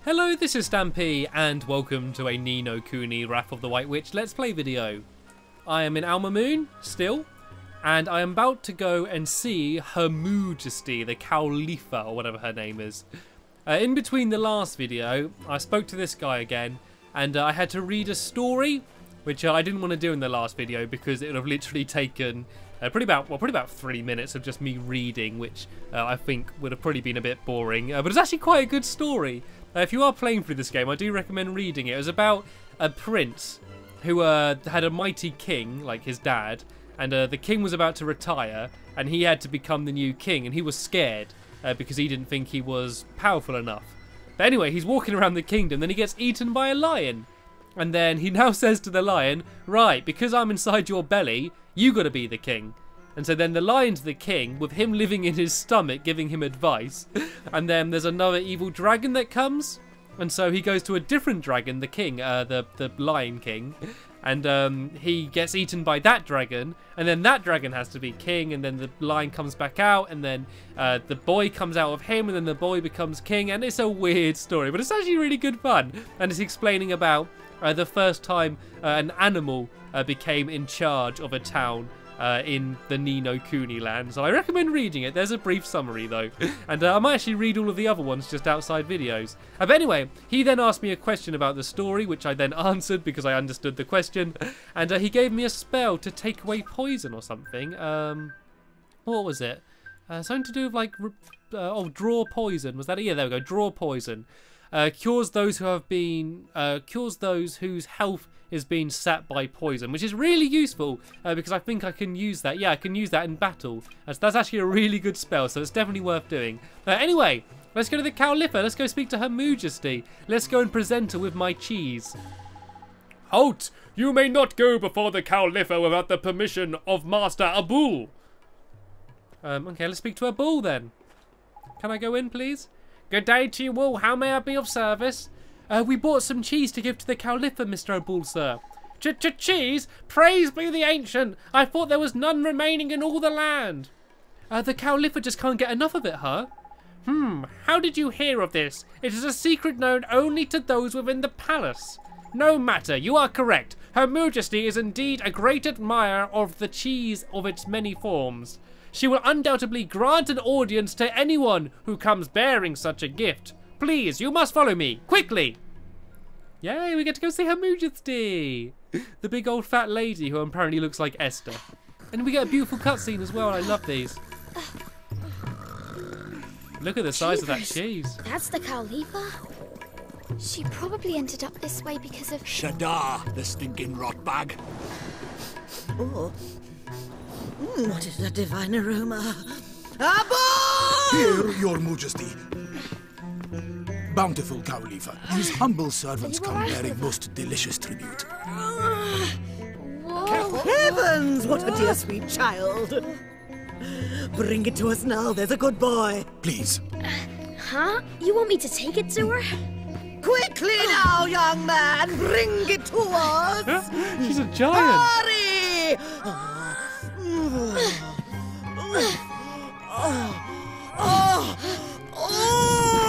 Hello, this is Stampy, and welcome to a Ni No Kuni Wrath of the White Witch Let's Play video. I am in Alma Moon, still, and I am about to go and see Her Moojesty, the Cowlipha, or whatever her name is. In between the last video, I spoke to this guy again, and I had to read a story, which I didn't want to do in the last video because it would have literally taken probably about 3 minutes of just me reading, which I think would have probably been a bit boring. But it's actually quite a good story. If you are playing through this game, I do recommend reading it. It was about a prince who had a mighty king, like his dad, and the king was about to retire, and he had to become the new king, and he was scared because he didn't think he was powerful enough. But anyway, he's walking around the kingdom, then he gets eaten by a lion. And then he now says to the lion, right, because I'm inside your belly, you gotta be the king. And so then the lion's the king, with him living in his stomach, giving him advice. And then there's another evil dragon that comes. And so he goes to a different dragon, the king, the lion king. And he gets eaten by that dragon. And then that dragon has to be king. And then the lion comes back out. And then the boy comes out of him. And then the boy becomes king. And it's a weird story. But it's actually really good fun. And it's explaining about the first time an animal became in charge of a town in the Ni No Kuni land. So I recommend reading it. There's a brief summary though. And I might actually read all of the other ones just outside videos. But anyway, he then asked me a question about the story, which I then answered because I understood the question. And he gave me a spell to take away poison or something. What was it? Something to do with like, draw poison. Was that it? Yeah, there we go. Draw poison. Cures those who have been, cures those whose health is being sapped by poison, which is really useful because I think I can use that. Yeah, I can use that in battle. That's actually a really good spell, so it's definitely worth doing. Anyway, let's go to the Cowlipha. Let's go speak to Her Moojesty. Let's go and present her with my cheese. Halt! You may not go before the Cowlipha without the permission of Master Abul. Okay, let's speak to Abul then. Can I go in, please? Good day to you all. How may I be of service? We bought some cheese to give to the Cowlipha, Mr. Abul, sir. Cheese? Praise be the ancient. I thought there was none remaining in all the land. The Cowlipha just can't get enough of it, huh? How did you hear of this? It is a secret known only to those within the palace. No matter, you are correct. Her Moojesty is indeed a great admirer of the cheese of its many forms. She will undoubtedly grant an audience to anyone who comes bearing such a gift. Please, you must follow me, quickly. Yay, we get to go see Her Moojesty. The big old fat lady who apparently looks like Esther. And we get a beautiful cutscene as well, and I love these. Look at the size of that cheese. That's the Cowlipha? She probably ended up this way because of... Shadar, the stinking rot bag. Oh. What is that divine aroma? Abul! Here, your Moojesty. Bountiful Cowlipha, these humble servants come bearing most delicious tribute. Heavens, what a dear sweet child. Bring it to us now, there's a good boy. Please. Huh? You want me to take it to her? Quickly now, young man, bring it to us. She's a giant. Hurry!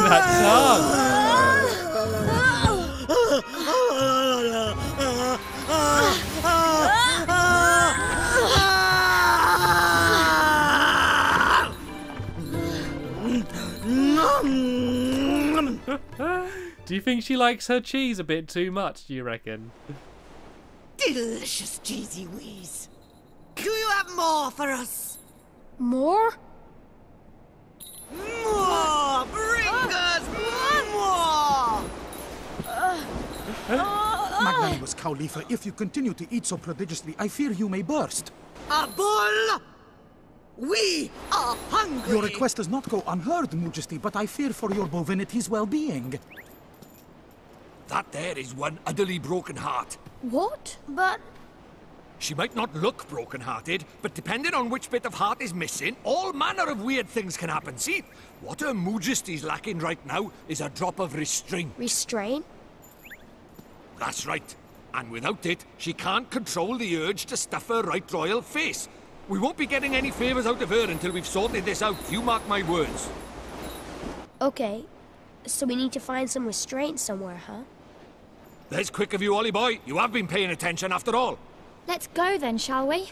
That tongue. Do you think she likes her cheese a bit too much, do you reckon? Delicious cheesy wheeze. Do you have more for us? More? More! Bring us more! Magnanimous Cowlipha, if you continue to eat so prodigiously, I fear you may burst. Abul! We are hungry! Your request does not go unheard, Moojesty, but I fear for your bovinity's well-being. That there is one utterly broken heart. What? But... She might not look broken-hearted, but depending on which bit of heart is missing, all manner of weird things can happen. See, what Her Moojesty's lacking right now is a drop of restraint. Restraint? That's right. And without it, she can't control the urge to stuff her right royal face. We won't be getting any favours out of her until we've sorted this out. You mark my words. Okay. So we need to find some restraint somewhere, huh? That's quick of you, Ollie boy. You have been paying attention after all. Let's go then, shall we?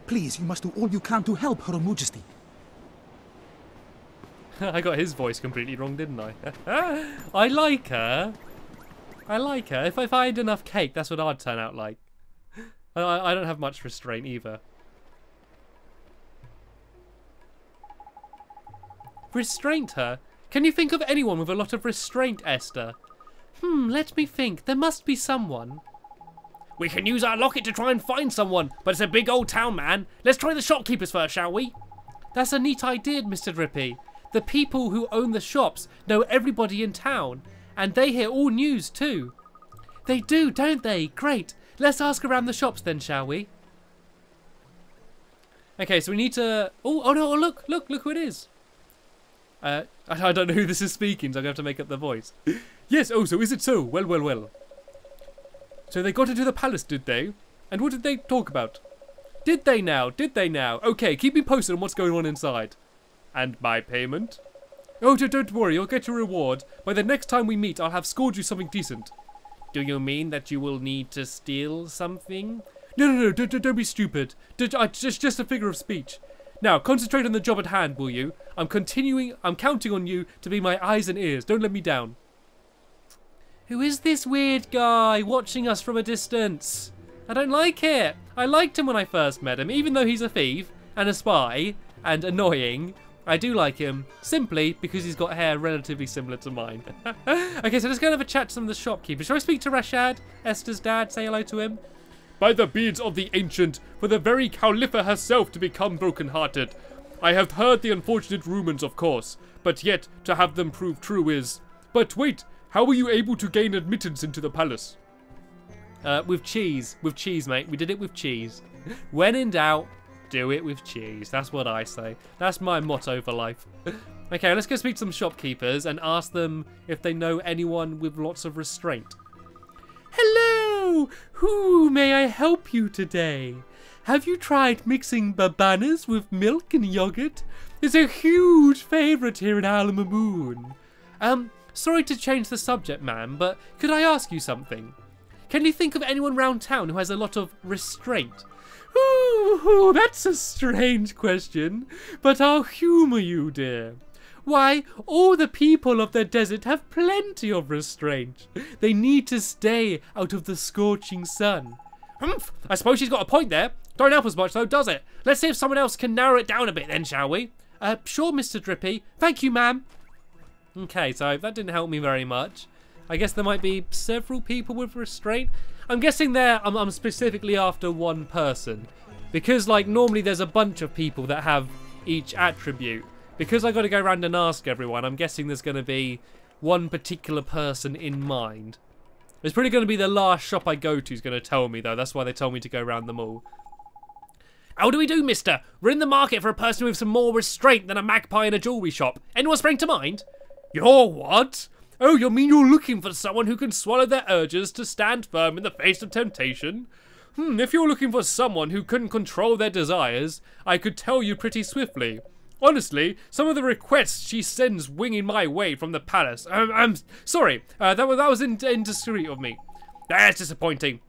Please, you must do all you can to help Her Moojesty. I got his voice completely wrong, didn't I? I like her. I like her. If I had enough cake, that's what I'd turn out like. I don't have much restraint either. Restraint her? Can you think of anyone with a lot of restraint, Esther? Let me think. There must be someone. We can use our locket to try and find someone, but it's a big old town, man. Let's try the shopkeepers first, shall we? That's a neat idea, Mr. Drippy. The people who own the shops know everybody in town, and they hear all news too. They do, don't they? Great. Let's ask around the shops then, shall we? Okay, so we need to... Oh no, look who it is. I don't know who this is speaking, so I'm going to have to make up the voice. Yes, oh, so is it so? Well. So they got into the palace, did they? And what did they talk about? Did they now? Okay, keep me posted on what's going on inside. And my payment? Oh, don't worry, you'll get your reward. By the next time we meet, I'll have scored you something decent. Do you mean that you will need to steal something? No, don't be stupid. Just a figure of speech. Now, concentrate on the job at hand, will you? I'm counting on you to be my eyes and ears. Don't let me down. Who is this weird guy watching us from a distance? I don't like it. I liked him when I first met him, even though he's a thief and a spy and annoying. I do like him, simply because he's got hair relatively similar to mine. Okay, so let's go and have a chat to some of the shopkeepers. Shall I speak to Rashad, Esther's dad, say hello to him? By the beads of the ancient, for the very Cowlipha herself to become broken-hearted. I have heard the unfortunate rumours, of course, but yet to have them prove true is... But wait, how were you able to gain admittance into the palace? With cheese, mate. We did it with cheese. When in doubt, do it with cheese. That's what I say. That's my motto for life. Okay, let's go speak to some shopkeepers and ask them if they know anyone with lots of restraint. Hello! Who may I help you today? Have you tried mixing bananas with milk and yogurt? It's a huge favourite here in Almamoon. Sorry to change the subject, ma'am, but could I ask you something? Can you think of anyone round town who has a lot of restraint? Ooh, that's a strange question, but I'll humour you, dear. Why, all the people of the desert have plenty of restraint. They need to stay out of the scorching sun. Humph, I suppose she's got a point there. Don't help us much though, does it? Let's see if someone else can narrow it down a bit then, shall we? Sure, Mr. Drippy. Thank you, ma'am. Okay, so that didn't help me very much. I guess there might be several people with restraint. I'm guessing I'm specifically after one person. Because, like, normally there's a bunch of people that have each attribute. Because I got to go around and ask everyone, I'm guessing there's going to be one particular person in mind. It's probably going to be the last shop I go to is going to tell me, though. That's why they told me to go around them all. How do we do, mister? We're in the market for a person with some more restraint than a magpie in a jewellery shop. Anyone spring to mind? You're what? Oh, you mean you're looking for someone who can swallow their urges to stand firm in the face of temptation? If you're looking for someone who can control their desires, I could tell you pretty swiftly. Honestly, some of the requests she sends winging my way from the palace. I'm sorry, that was indiscreet of me. That's disappointing.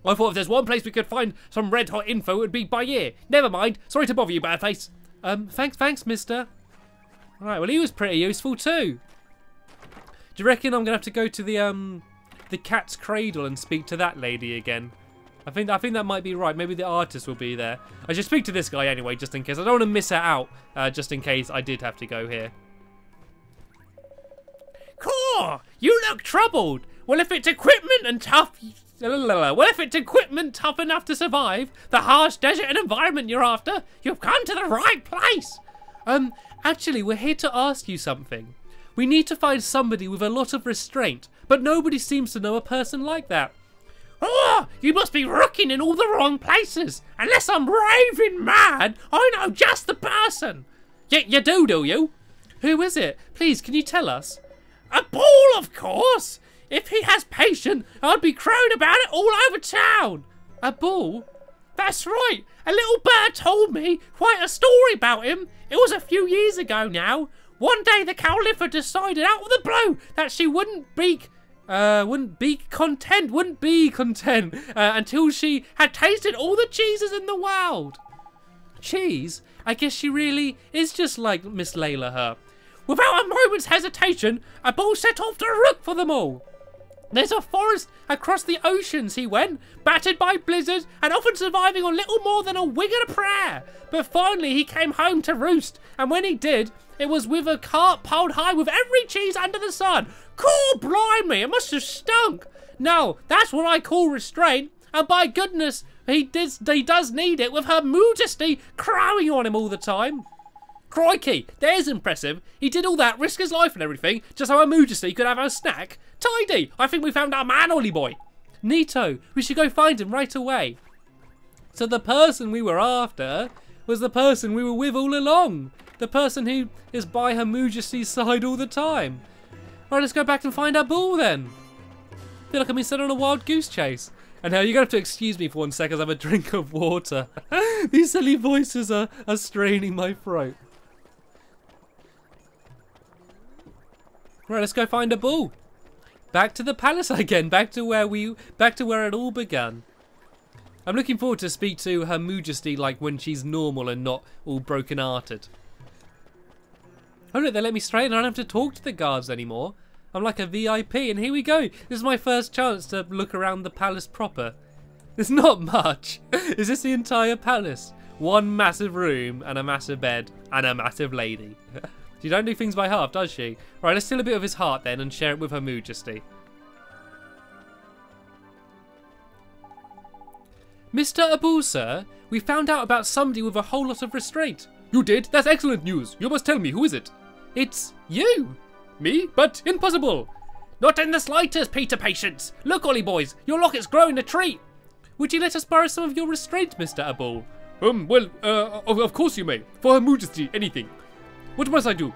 I thought if there's one place we could find some red-hot info, it would be by ear. Never mind. Sorry to bother you, Badface. Thanks, mister. Right, well, he was pretty useful too. Do you reckon I'm gonna have to go to the cat's cradle and speak to that lady again? I think that might be right. Maybe the artist will be there. I should speak to this guy anyway, just in case. I don't want to miss her out, just in case I did have to go here. Cool! You look troubled. Well, if it's equipment and tough... Well, if it's equipment tough enough to survive the harsh desert and environment you're after, you've come to the right place. Actually, we're here to ask you something. We need to find somebody with a lot of restraint, but nobody seems to know a person like that. Oh, you must be looking in all the wrong places. Unless I'm raving mad, I know just the person. You do you? Who is it? Please, can you tell us? A bull, of course. If he has patience, I'd be crowing about it all over town. A bull? That's right. A little bird told me quite a story about him. It was a few years ago now. One day the Cowlipha decided out of the blue that she wouldn't be content until she had tasted all the cheeses in the world. Cheese? I guess she really is just like Miss Layla her. Without a moment's hesitation, a bull set off to look for them all. There's a forest across the oceans he went, battered by blizzards and often surviving on little more than a wing and a prayer. But finally he came home to roost, and when he did, it was with a cart piled high with every cheese under the sun. Cool blimey, it must have stunk. Now, that's what I call restraint, and by goodness, he does need it with her Moojesty crowing on him all the time. Crikey, there's impressive. He did all that, risk his life and everything, just so her Moojesty could have her snack. Tidy! I think we found our man, Ollie boy. Neato, we should go find him right away. So the person we were after was the person we were with all along. The person who is by her Moojesty's side all the time. Right, let's go back and find our bull then. I feel like I'm being sent on a wild goose chase. And now you're going to have to excuse me for 1 second as I have a drink of water. These silly voices are straining my throat. Right, let's go find a bull. Back to the palace again, back to where it all began. I'm looking forward to speak to her Moojesty like when she's normal and not all broken-hearted. Oh look, they let me straight and I don't have to talk to the guards anymore. I'm like a VIP, and here we go. This is my first chance to look around the palace proper. There's not much. Is this the entire palace? One massive room and a massive bed and a massive lady. She don't do things by half, does she? Right, let's steal a bit of his heart then and share it with her Moojesty. Mr. Abu, sir, we found out about somebody with a whole lot of restraint. You did? That's excellent news. You must tell me, who is it? It's you. Me? But impossible. Not in the slightest, Peter Patience. Look, Ollie boys, your locket's growing a treat. Would you let us borrow some of your restraint, Mr. Abu? Well, of course you may. For her Moojesty, anything. What must I do?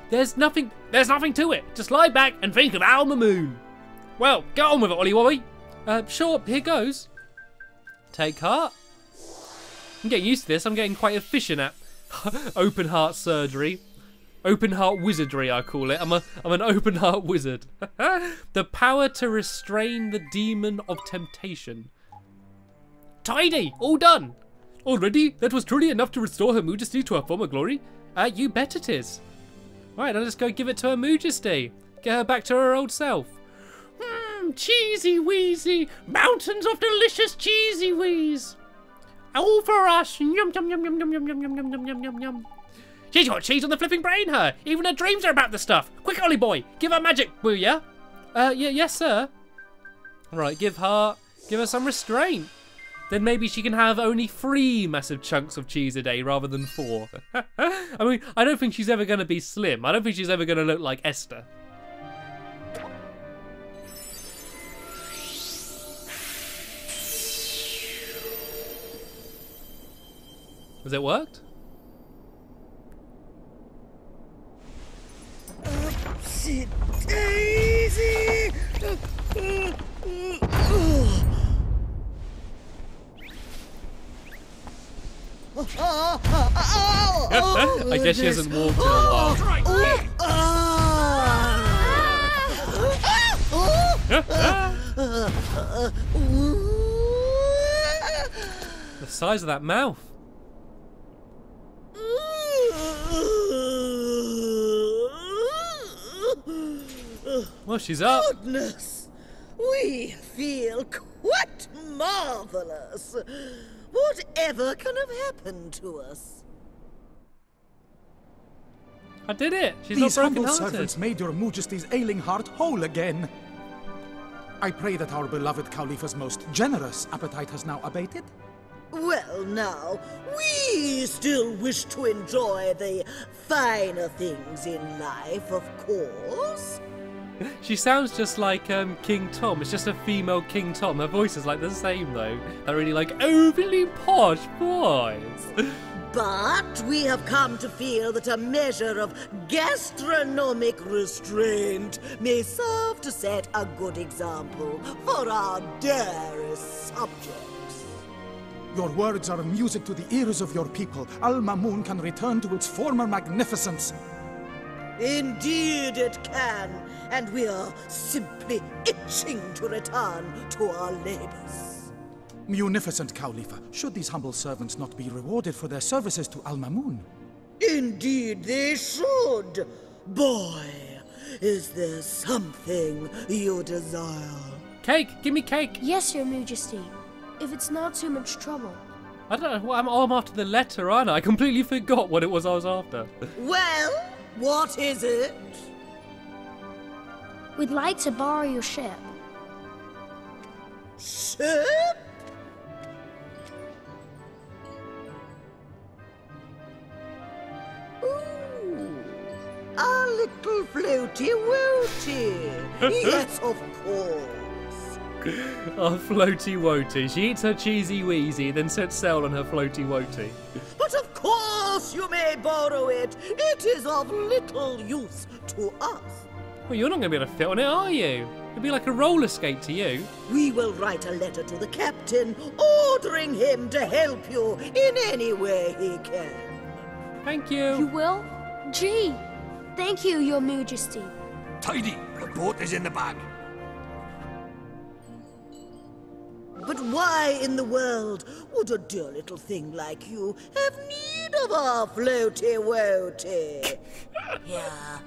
There's nothing to it. Just lie back and think of Alma Moon. Well, get on with it, Ollie Wobby. Sure, here goes. Take heart. I'm getting used to this. I'm getting quite efficient at open heart surgery. Open heart wizardry, I call it. I'm an open heart wizard. The power to restrain the demon of temptation. Tidy, all done. Already? That was truly enough to restore her Moojesty to her former glory? You bet it is. Right, I'll just go give it to her Moojesty. Get her back to her old self. Cheesy wheezy, mountains of delicious cheesy wheeze. All for us. Yum yum yum yum yum yum yum yum yum yum yum yum. She's got cheese on the flipping brain, her. Even her dreams are about the stuff. Quick, Ollie boy, give her magic, will ya? Yes, sir. Right, give her some restraint. Then maybe she can have only 3 massive chunks of cheese a day rather than 4. I mean, I don't think she's ever going to be slim. I don't think she's ever going to look like Esther. Has it worked? Oopsie daisy! I guess she hasn't walked in a while. The size of that mouth. Well, she's up. Goodness, we feel quite marvelous. Whatever can have happened to us? I did it. She's These not humble broken-hearted. servants made your Moojesty's ailing heart whole again. I pray that our beloved Cowlipha's most generous appetite has now abated. Well, now, we still wish to enjoy the finer things in life, of course. She sounds just like King Tom. It's just a female King Tom. Her voice is like the same though. That really like overly posh voice. But we have come to feel that a measure of gastronomic restraint may serve to set a good example for our dearest subjects. Your words are music to the ears of your people. Al Mamoon can return to its former magnificence. Indeed it can, and we are simply itching to return to our labors. Munificent Cowlipha, should these humble servants not be rewarded for their services to Al Mamoon? Indeed they should. Boy, is there something you desire? Cake! Give me cake! Yes, Your Majesty. If it's not too much trouble. I don't know. I'm after the letter, aren't I? I completely forgot what it was I was after. Well, what is it? We'd like to borrow your ship. Ship? Ooh, a little floaty-woaty. Yes, of course. Oh, floaty woaty. She eats her cheesy wheezy, then sets sail on her floaty woaty. But of course you may borrow it. It is of little use to us. Well, you're not going to be able to fit on it, are you? It'd be like a roller skate to you. We will write a letter to the captain, ordering him to help you in any way he can. Thank You you. will? Gee, thank you, Your Majesty. Tidy, the boat is in the bag. But why in the world would a dear little thing like you have need of our floaty-woaty? Yeah.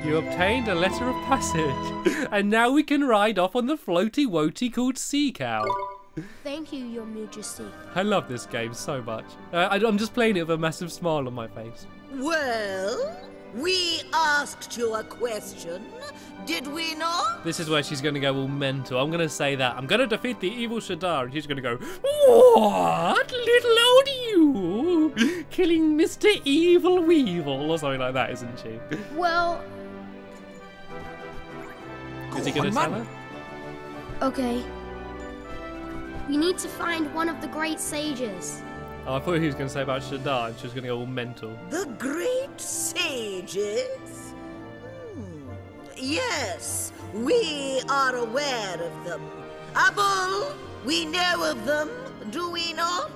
You obtained a letter of passage, and now we can ride off on the floaty woaty called Sea Cow. Thank you, Your Majesty. I love this game so much. I'm just playing it with a massive smile on my face. Well, we asked you a question, did we not? This is where she's going to go all mental. I'm going to say that. I'm going to defeat the evil Shadar, and she's going to go, what? Little old you? Killing Mr. Evil Weevil, or something like that, isn't she? Well, Is he going to tell her? okay. We need to find one of the great sages. Oh, I thought he was going to say about Shadar, and she was going to go all mental. The great sages? Yes, we are aware of them. Abul, we know of them, do we not?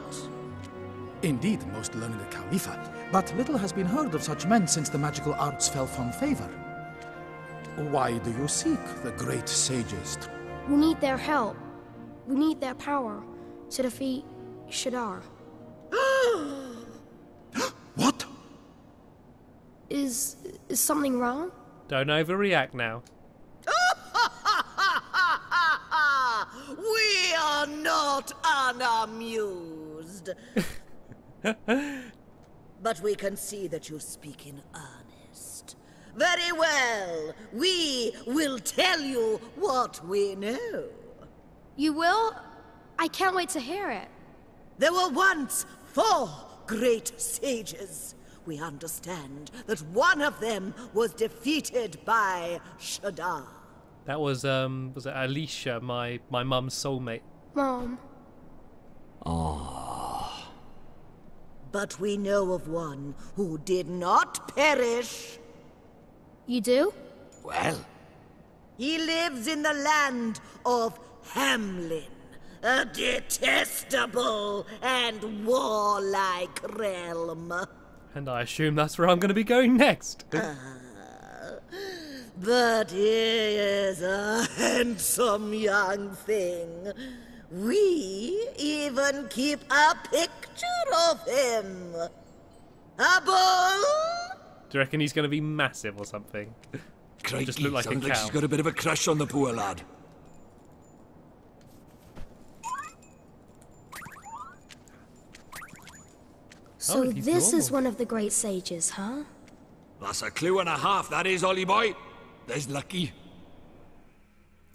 Indeed, most learned Cowlipha, but little has been heard of such men since the magical arts fell from favor. Why do you seek the great sages? We need their help. We need their power to defeat Shadar. What? Is something wrong? Don't overreact now. We are not unamused. But we can see that you speak in earnest. Very well. We will tell you what we know. You will? I can't wait to hear it. There were once 4 great sages. We understand that one of them was defeated by Shadar. That was it Alicia, my mum's soulmate? Mom. But we know of one who did not perish. You do? Well, He lives in the land of Hamlin, a detestable and warlike realm. And I assume that's where I'm going to be going next. But he is a handsome young thing. We even keep a picture of him. Abul! Do you reckon he's going to be massive or something? crikey, Just look like a sounds like cow. she's got a bit of a crush on the poor lad. So he's this is normal. one of the great sages, huh? That's a clue and a half, that is, Ollie boy. There's lucky.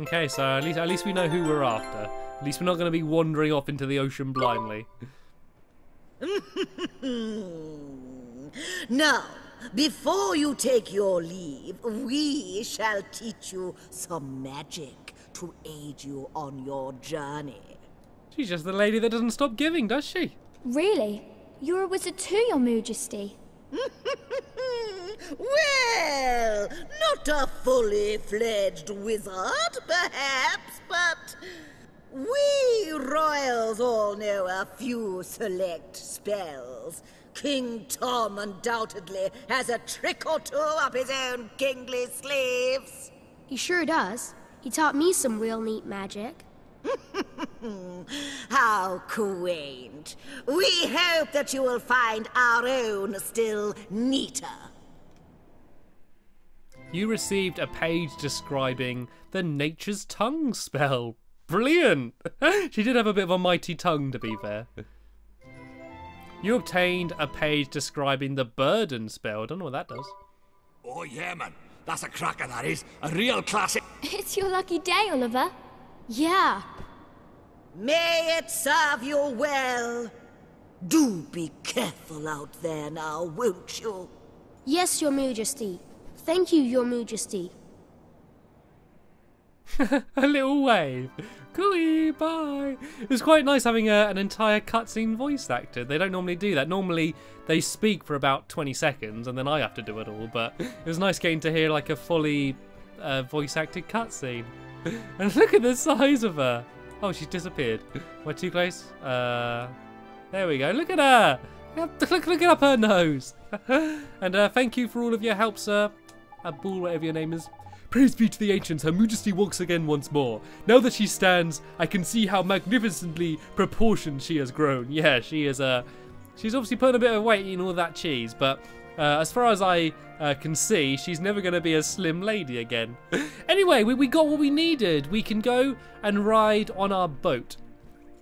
Okay, so at least we know who we're after. At least we're not going to be wandering off into the ocean blindly. Now, before you take your leave, we shall teach you some magic to aid you on your journey. She's just the lady that doesn't stop giving, does she? Really? You're a wizard too, Your Majesty. Well, not a fully fledged wizard, perhaps, but we royals all know a few select spells. King Tom undoubtedly has a trick or two up his own kingly sleeves. He sure does. He taught me some real neat magic. How quaint. We hope that you will find our own still neater. You received a page describing the Nature's Tongue spell. Brilliant! She did have a bit of a mighty tongue, to be fair. You obtained a page describing the Burden spell. I don't know what that does. Oh yeah, man. That's a cracker, that is. A real classic. It's your lucky day, Oliver. Yeah. May it serve you well. Do be careful out there now, won't you? Yes, Your Moojesty. Thank you, Your Moojesty. A little wave. Cooey, bye. It was quite nice having an entire cutscene voice actor. They don't normally do that. Normally they speak for about 20 seconds and then I have to do it all. But it was nice getting to hear like a fully voice acted cutscene. And look at the size of her. Oh, she's disappeared. Am I too close? There we go. Look at her. Look up her nose. And thank you for all of your help, sir. Abul, whatever your name is. Praise be to the ancients, Her Majesty walks again once more. Now that she stands, I can see how magnificently proportioned she has grown. Yeah, she is she's obviously put a bit of weight in all that cheese, but as far as I can see, she's never going to be a slim lady again. Anyway, we got what we needed. We can go and ride on our boat.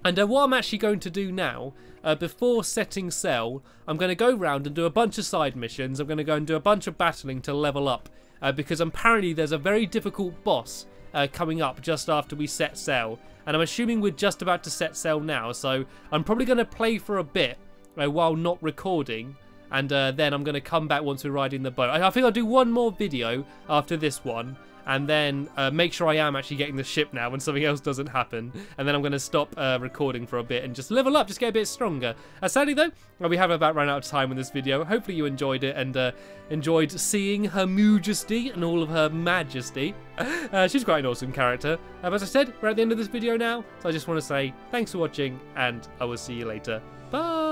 And what I'm actually going to do now, before setting sail, I'm going to go round and do a bunch of side missions. I'm going to go and do a bunch of battling to level up. Because apparently there's a very difficult boss coming up just after we set sail. And I'm assuming we're just about to set sail now. So I'm probably going to play for a bit while not recording. And then I'm going to come back once we're riding the boat. I think I'll do one more video after this one. And then make sure I am actually getting the ship now when something else doesn't happen. And then I'm going to stop recording for a bit and just level up, just get a bit stronger. Sadly though, we have about run out of time in this video. Hopefully you enjoyed it and enjoyed seeing Her Moojesty and all of her majesty. She's quite an awesome character. As I said, we're at the end of this video now. So I just want to say thanks for watching and I will see you later. Bye!